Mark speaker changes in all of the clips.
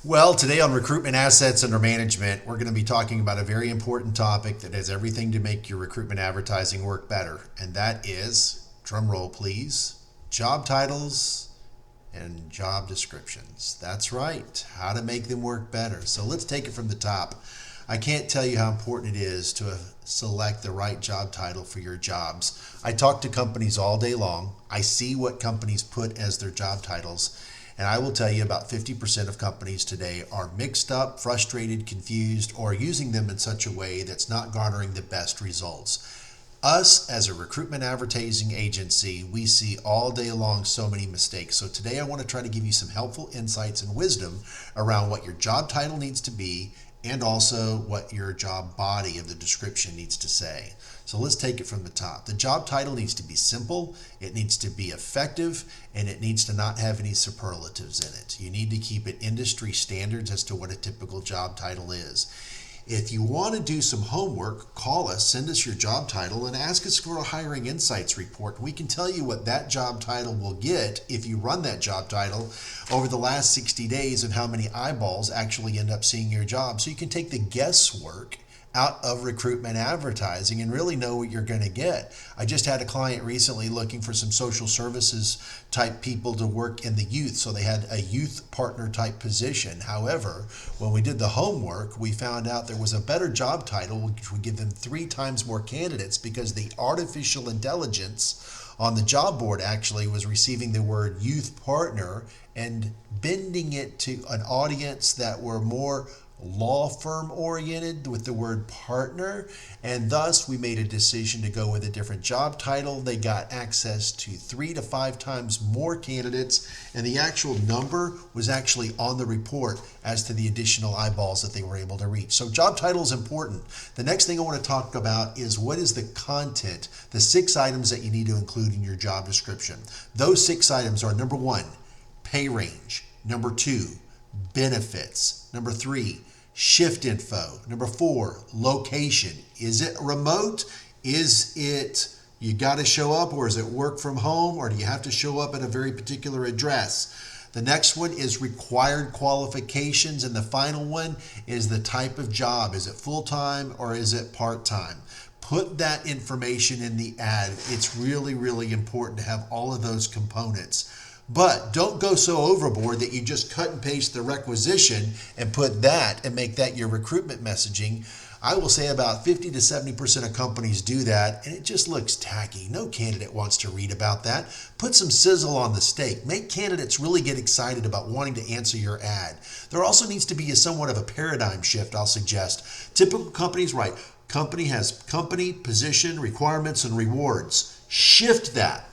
Speaker 1: Well, today on Recruitment Assets Under Management, we're going to be talking about a very important topic that has everything to make your recruitment advertising work better. And that is, drum roll please, job titles and job descriptions. That's right, how to make them work better. So let's take it from the top. I can't tell you how important it is to select the right job title for your jobs. I talk to companies all day long. I see what companies put as their job titles. And I will tell you about 50% of companies today are mixed up, frustrated, confused, or using them in such a way that's not garnering the best results. Us, as a recruitment advertising agency, we see all day long so many mistakes. So today I want to try to give you some helpful insights and wisdom around what your job title needs to be and also what your job body of the description needs to say. So let's take it from the top. The job title needs to be simple, it needs to be effective, and it needs to not have any superlatives in it. You need to keep it industry standards as to what a typical job title is. If you want to do some homework, call us, send us your job title, and ask us for a hiring insights report. We can tell you what that job title will get if you run that job title over the last 60 days and how many eyeballs actually end up seeing your job. So you can take the guesswork out of recruitment advertising and really know what you're going to get. I just had a client recently looking for some social services type people to work in the youth, so they had a youth partner type position. However, when we did the homework, we found out there was a better job title which would give them 3 times more candidates because the artificial intelligence on the job board actually was receiving the word youth partner and bending it to an audience that were more law firm oriented with the word partner, and thus we made a decision to go with a different job title. They got access to 3 to 5 times more candidates, and the actual number was actually on the report as to the additional eyeballs that they were able to reach. So job title is important. The next thing I want to talk about is what is the content, the 6 items that you need to include in your job description. Those 6 items are: number 1, pay range; number 2, benefits; number 3, shift info; number 4, location. Is it remote? Is it you got to show up, or is it work from home, or do you have to show up at a very particular address? The next one is required qualifications, and the final one is the type of job. Is it full-time or is it part-time? Put that information in the ad. It's really, really important to have all of those components. But don't go so overboard that you just cut and paste the requisition and put that and make that your recruitment messaging. I will say about 50 to 70% of companies do that, and it just looks tacky. No candidate wants to read about that. Put some sizzle on the steak. Make candidates really get excited about wanting to answer your ad. There also needs to be somewhat of a paradigm shift, I'll suggest. Typical companies write, company has company, position, requirements, and rewards. Shift that.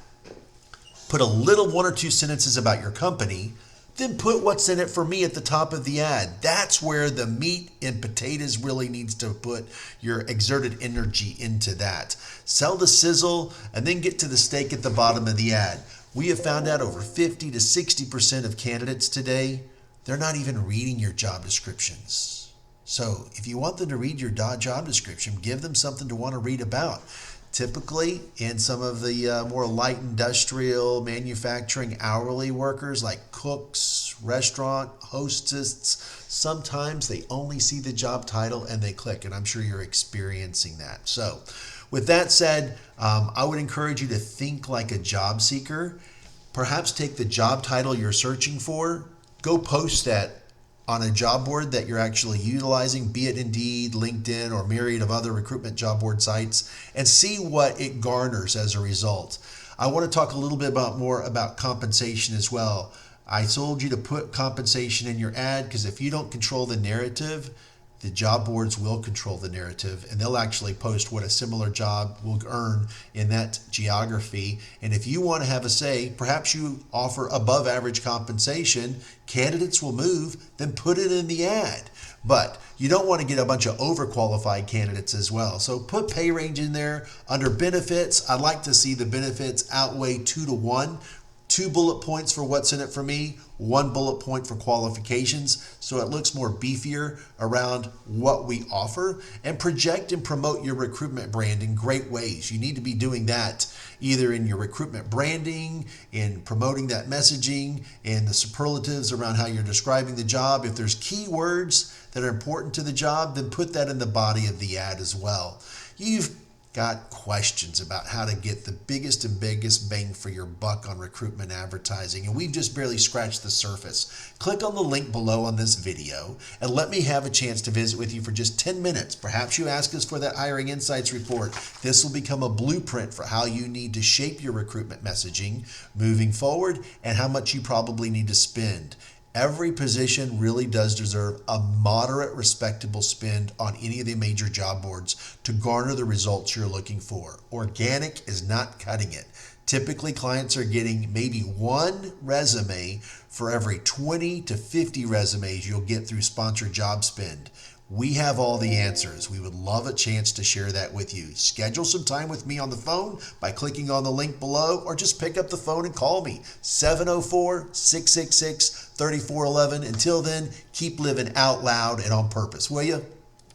Speaker 1: Put a little 1 or 2 sentences about your company, then put what's in it for me at the top of the ad. That's where the meat and potatoes really needs to put your exerted energy into that. Sell the sizzle and then get to the steak at the bottom of the ad. We have found out over 50 to 60% of candidates today, they're not even reading your job descriptions. So if you want them to read your job description, give them something to want to read about. Typically, in some of the more light industrial manufacturing hourly workers like cooks, restaurant hostesses, sometimes they only see the job title and they click, and I'm sure you're experiencing that. So with that said, I would encourage you to think like a job seeker. Perhaps take the job title you're searching for, go post that on a job board that you're actually utilizing, be it Indeed, LinkedIn, or myriad of other recruitment job board sites, and see what it garners as a result. I want to talk a little bit more about compensation as well. I told you to put compensation in your ad because if you don't control the narrative, the job boards will control the narrative, and they'll actually post what a similar job will earn in that geography. And if you want to have a say, perhaps you offer above average compensation, candidates will move, then put it in the ad. But you don't want to get a bunch of overqualified candidates as well. So put pay range in there. Under benefits, I'd like to see the benefits outweigh 2 to 1. 2 bullet points for what's in it for me, 1 bullet point for qualifications, so it looks more beefier around what we offer, and project and promote your recruitment brand in great ways. You need to be doing that either in your recruitment branding, in promoting that messaging, and the superlatives around how you're describing the job. If there's keywords that are important to the job, then put that in the body of the ad as well. You've got questions about how to get the biggest bang for your buck on recruitment advertising, and we've just barely scratched the surface. Click on the link below on this video and let me have a chance to visit with you for just 10 minutes. Perhaps you ask us for that Hiring Insights report. This will become a blueprint for how you need to shape your recruitment messaging moving forward and how much you probably need to spend. Every position really does deserve a moderate, respectable spend on any of the major job boards to garner the results you're looking for. Organic is not cutting it. Typically, clients are getting maybe 1 resume for every 20 to 50 resumes you'll get through sponsored job spend. We have all the answers. We would love a chance to share that with you. Schedule some time with me on the phone by clicking on the link below, or just pick up the phone and call me, 704-666-3411. Until then, keep living out loud and on purpose, will you?